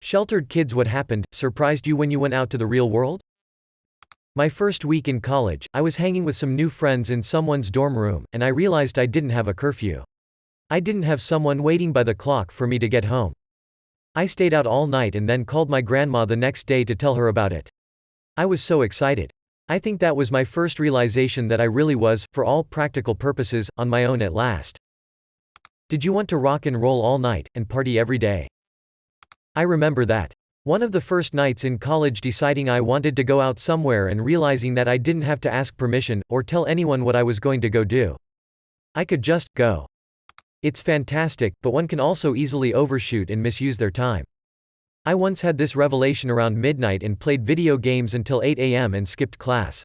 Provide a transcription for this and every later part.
Sheltered kids, what happened, surprised you when you went out to the real world? My first week in college, I was hanging with some new friends in someone's dorm room, and I realized I didn't have a curfew. I didn't have someone waiting by the clock for me to get home. I stayed out all night and then called my grandma the next day to tell her about it. I was so excited. I think that was my first realization that I really was, for all practical purposes, on my own at last. Did you want to rock and roll all night, and party every day? I remember that. One of the first nights in college, deciding I wanted to go out somewhere and realizing that I didn't have to ask permission, or tell anyone what I was going to go do. I could just go. It's fantastic, but one can also easily overshoot and misuse their time. I once had this revelation around midnight and played video games until 8 a.m. and skipped class.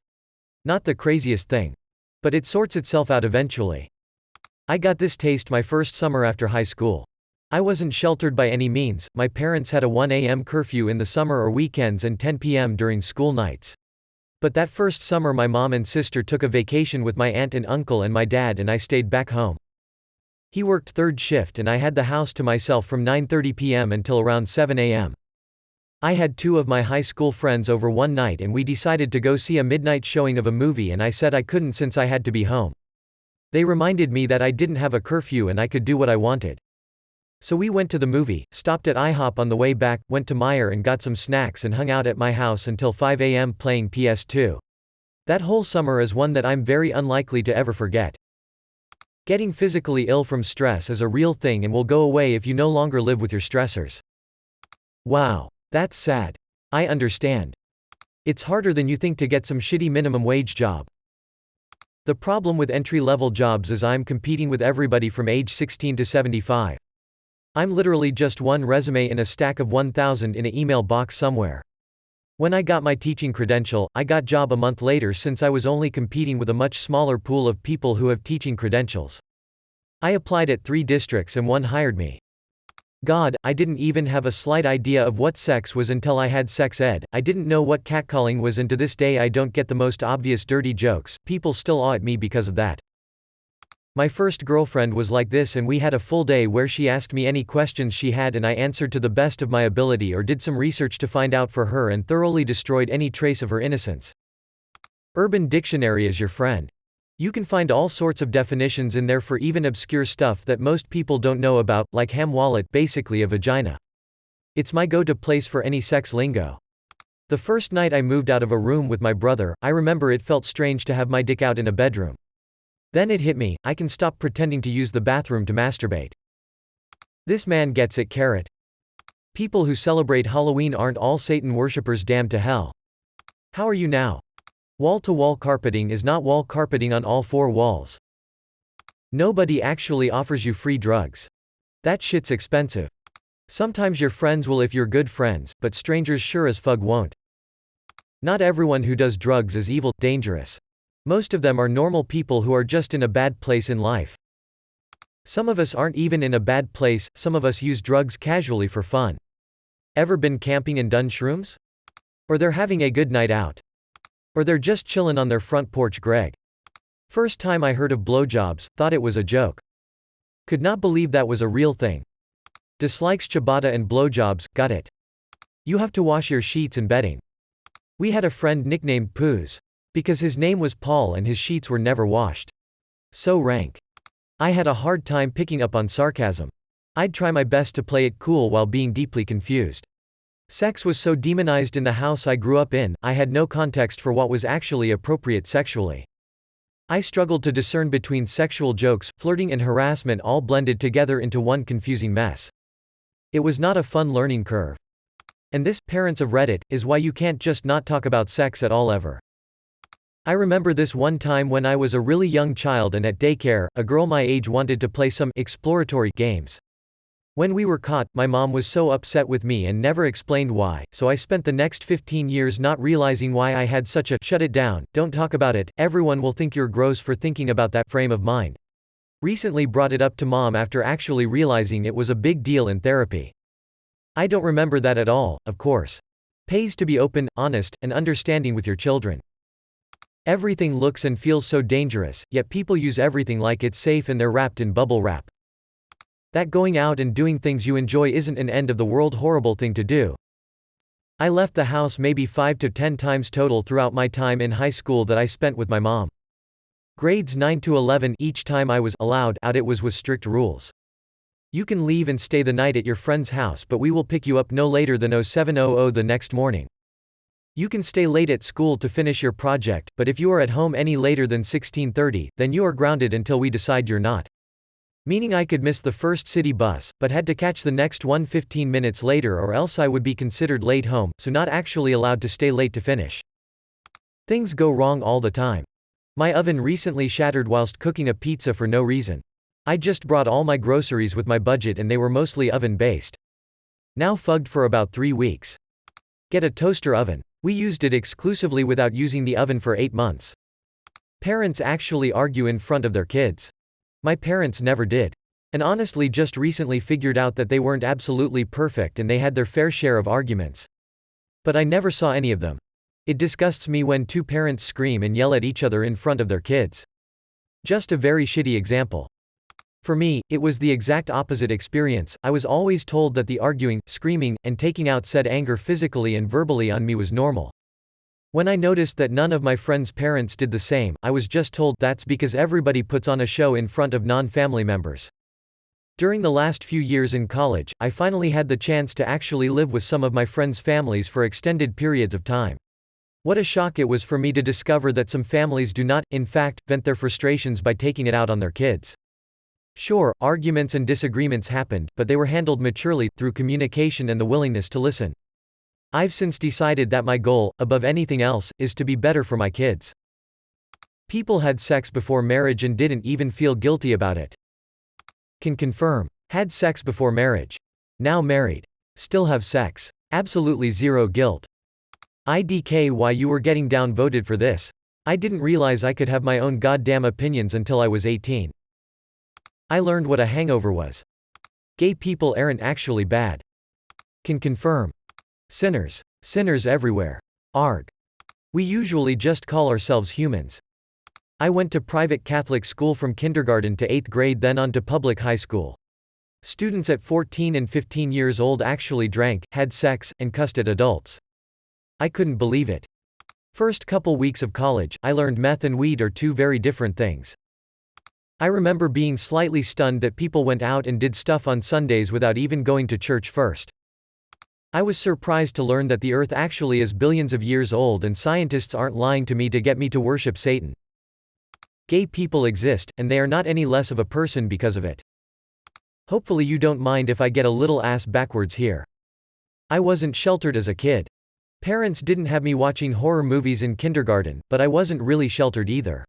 Not the craziest thing. But it sorts itself out eventually. I got this taste my first summer after high school. I wasn't sheltered by any means. My parents had a 1 a.m. curfew in the summer or weekends and 10 p.m. during school nights. But that first summer my mom and sister took a vacation with my aunt and uncle, and my dad and I stayed back home. He worked third shift and I had the house to myself from 9:30 p.m. until around 7 a.m. I had two of my high school friends over one night and we decided to go see a midnight showing of a movie, and I said I couldn't since I had to be home. They reminded me that I didn't have a curfew and I could do what I wanted. So we went to the movie, stopped at IHOP on the way back, went to Meijer and got some snacks and hung out at my house until 5 a.m. playing PS2. That whole summer is one that I'm very unlikely to ever forget. Getting physically ill from stress is a real thing and will go away if you no longer live with your stressors. Wow. That's sad. I understand. It's harder than you think to get some shitty minimum wage job. The problem with entry-level jobs is I'm competing with everybody from age 16 to 75. I'm literally just one resume in a stack of 1,000 in an email box somewhere. When I got my teaching credential, I got job a month later since I was only competing with a much smaller pool of people who have teaching credentials. I applied at 3 districts and one hired me. God, I didn't even have a slight idea of what sex was until I had sex ed. I didn't know what catcalling was, and to this day I don't get the most obvious dirty jokes. People still awe at me because of that. My first girlfriend was like this, and we had a full day where she asked me any questions she had and I answered to the best of my ability or did some research to find out for her and thoroughly destroyed any trace of her innocence. Urban Dictionary is your friend. You can find all sorts of definitions in there for even obscure stuff that most people don't know about, like ham wallet, basically a vagina. It's my go-to place for any sex lingo. The first night I moved out of a room with my brother, I remember it felt strange to have my dick out in a bedroom. Then it hit me, I can stop pretending to use the bathroom to masturbate. This man gets it, carrot. People who celebrate Halloween aren't all Satan worshippers, damned to hell. How are you now? Wall-to-wall carpeting is not wall carpeting on all 4 walls. Nobody actually offers you free drugs. That shit's expensive. Sometimes your friends will if you're good friends, but strangers sure as fug won't. Not everyone who does drugs is evil, dangerous. Most of them are normal people who are just in a bad place in life. Some of us aren't even in a bad place, some of us use drugs casually for fun. Ever been camping and done shrooms? Or they're having a good night out. Or they're just chillin' on their front porch, Greg. First time I heard of blowjobs, thought it was a joke. Could not believe that was a real thing. Dislikes ciabatta and blowjobs, got it. You have to wash your sheets and bedding. We had a friend nicknamed Poos. Because his name was Paul and his sheets were never washed. So rank. I had a hard time picking up on sarcasm. I'd try my best to play it cool while being deeply confused. Sex was so demonized in the house I grew up in, I had no context for what was actually appropriate sexually. I struggled to discern between sexual jokes, flirting and harassment all blended together into one confusing mess. It was not a fun learning curve. And this, parents of Reddit, is why you can't just not talk about sex at all ever. I remember this one time when I was a really young child and at daycare, a girl my age wanted to play some exploratory games. When we were caught, my mom was so upset with me and never explained why, so I spent the next 15 years not realizing why I had such a "shut it down, don't talk about it, everyone will think you're gross for thinking about that" frame of mind. Recently brought it up to mom after actually realizing it was a big deal in therapy. I don't remember that at all, of course. Pays to be open, honest, and understanding with your children. Everything looks and feels so dangerous, yet people use everything like it's safe and they're wrapped in bubble wrap. That going out and doing things you enjoy isn't an end of the world horrible thing to do. I left the house maybe 5 to 10 times total throughout my time in high school that I spent with my mom. Grades 9 to 11, each time I was allowed out it was with strict rules. You can leave and stay the night at your friend's house, but we will pick you up no later than 0700 the next morning. You can stay late at school to finish your project, but if you are at home any later than 16:30, then you are grounded until we decide you're not. Meaning I could miss the first city bus, but had to catch the next one 15 minutes later or else I would be considered late home, so not actually allowed to stay late to finish. Things go wrong all the time. My oven recently shattered whilst cooking a pizza for no reason. I just brought all my groceries with my budget and they were mostly oven-based. Now fugged for about 3 weeks. Get a toaster oven. We used it exclusively without using the oven for 8 months. Parents actually argue in front of their kids. My parents never did. And honestly just recently figured out that they weren't absolutely perfect and they had their fair share of arguments. But I never saw any of them. It disgusts me when two parents scream and yell at each other in front of their kids. Just a very shitty example. For me, it was the exact opposite experience. I was always told that the arguing, screaming, and taking out said anger physically and verbally on me was normal. When I noticed that none of my friends' parents did the same, I was just told that's because everybody puts on a show in front of non-family members. During the last few years in college, I finally had the chance to actually live with some of my friends' families for extended periods of time. What a shock it was for me to discover that some families do not, in fact, vent their frustrations by taking it out on their kids. Sure, arguments and disagreements happened, but they were handled maturely, through communication and the willingness to listen. I've since decided that my goal, above anything else, is to be better for my kids. People had sex before marriage and didn't even feel guilty about it. Can confirm. Had sex before marriage. Now married. Still have sex. Absolutely zero guilt. IDK why you were getting downvoted for this. I didn't realize I could have my own goddamn opinions until I was 18. I learned what a hangover was. Gay people aren't actually bad. Can confirm. Sinners. Sinners everywhere. Arg. We usually just call ourselves humans. I went to private Catholic school from kindergarten to 8th grade, then on to public high school. Students at 14 and 15 years old actually drank, had sex, and cussed at adults. I couldn't believe it. First couple weeks of college, I learned meth and weed are two very different things. I remember being slightly stunned that people went out and did stuff on Sundays without even going to church first. I was surprised to learn that the earth actually is billions of years old and scientists aren't lying to me to get me to worship Satan. Gay people exist, and they are not any less of a person because of it. Hopefully you don't mind if I get a little ass backwards here. I wasn't sheltered as a kid. Parents didn't have me watching horror movies in kindergarten, but I wasn't really sheltered either.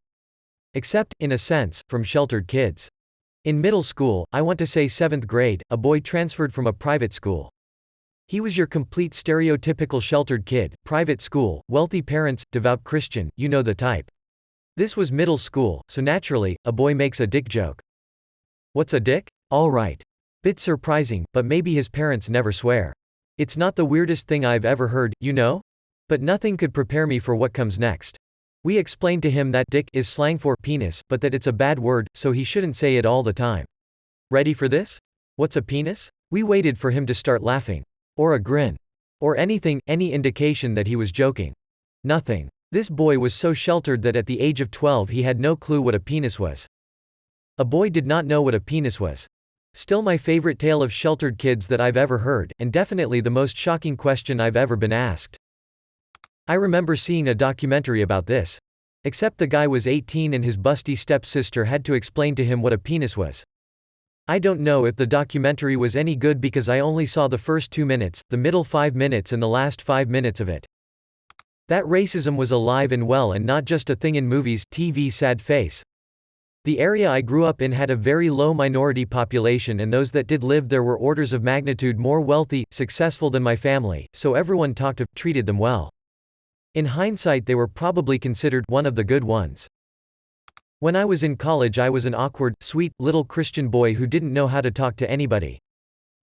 Except, in a sense, from sheltered kids. In middle school, I want to say 7th grade, a boy transferred from a private school. He was your complete stereotypical sheltered kid, private school, wealthy parents, devout Christian, you know the type. This was middle school, so naturally, a boy makes a dick joke. What's a dick? Alright. Bit surprising, but maybe his parents never swear. It's not the weirdest thing I've ever heard, you know? But nothing could prepare me for what comes next. We explained to him that dick is slang for penis, but that it's a bad word, so he shouldn't say it all the time. Ready for this? What's a penis? We waited for him to start laughing. Or a grin. Or anything, any indication that he was joking. Nothing. This boy was so sheltered that at the age of 12 he had no clue what a penis was. A boy did not know what a penis was. Still my favorite tale of sheltered kids that I've ever heard, and definitely the most shocking question I've ever been asked. I remember seeing a documentary about this. Except the guy was 18 and his busty stepsister had to explain to him what a penis was. I don't know if the documentary was any good because I only saw the first 2 minutes, the middle 5 minutes and the last 5 minutes of it. That racism was alive and well and not just a thing in movies, TV. Sad face. The area I grew up in had a very low minority population and those that did live there were orders of magnitude more wealthy, successful than my family, so everyone talked of, treated them well. In hindsight they were probably considered one of the good ones. When I was in college I was an awkward, sweet, little Christian boy who didn't know how to talk to anybody.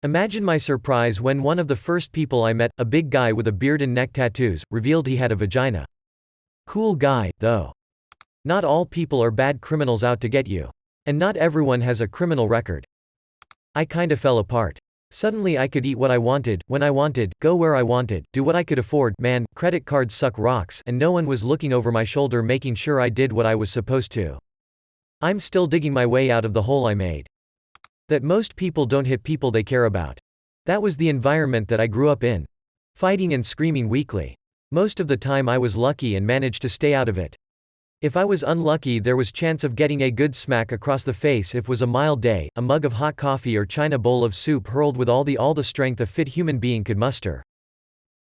Imagine my surprise when one of the first people I met, a big guy with a beard and neck tattoos, revealed he had a vagina. Cool guy, though. Not all people are bad criminals out to get you. And not everyone has a criminal record. I kinda fell apart. Suddenly I could eat what I wanted, when I wanted, go where I wanted, do what I could afford, man, credit cards suck rocks, and no one was looking over my shoulder making sure I did what I was supposed to. I'm still digging my way out of the hole I made. That most people don't hit people they care about. That was the environment that I grew up in. Fighting and screaming weekly. Most of the time I was lucky and managed to stay out of it. If I was unlucky there was chance of getting a good smack across the face if was a mild day, a mug of hot coffee or china bowl of soup hurled with all the strength a fit human being could muster.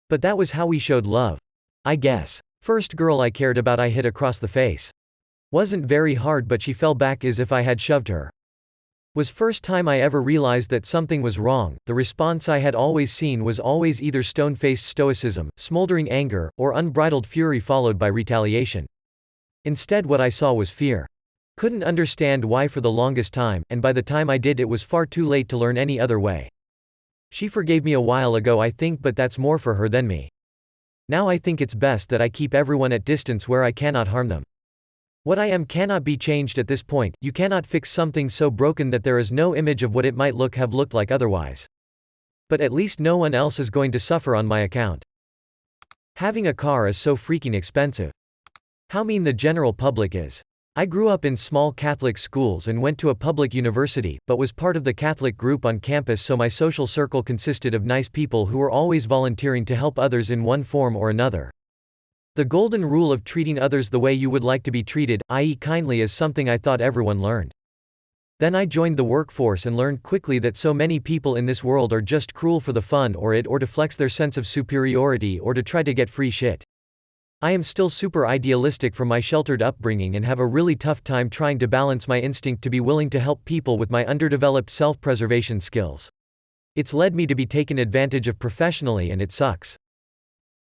But that was how we showed love. I guess. First girl I cared about I hit across the face. Wasn't very hard but she fell back as if I had shoved her. Was first time I ever realized that something was wrong. The response I had always seen was always either stone-faced stoicism, smoldering anger, or unbridled fury followed by retaliation. Instead what I saw was fear. Couldn't understand why for the longest time, and by the time I did it was far too late to learn any other way. She forgave me a while ago I think, but that's more for her than me. Now I think it's best that I keep everyone at distance where I cannot harm them. What I am cannot be changed at this point. You cannot fix something so broken that there is no image of what it might have looked like otherwise. But at least no one else is going to suffer on my account. Having a car is so freaking expensive. How mean the general public is. I grew up in small Catholic schools and went to a public university, but was part of the Catholic group on campus, so my social circle consisted of nice people who were always volunteering to help others in one form or another. The golden rule of treating others the way you would like to be treated, i.e. kindly, is something I thought everyone learned. Then I joined the workforce and learned quickly that so many people in this world are just cruel for the fun or to flex their sense of superiority or to try to get free shit. I am still super idealistic from my sheltered upbringing and have a really tough time trying to balance my instinct to be willing to help people with my underdeveloped self-preservation skills. It's led me to be taken advantage of professionally and it sucks.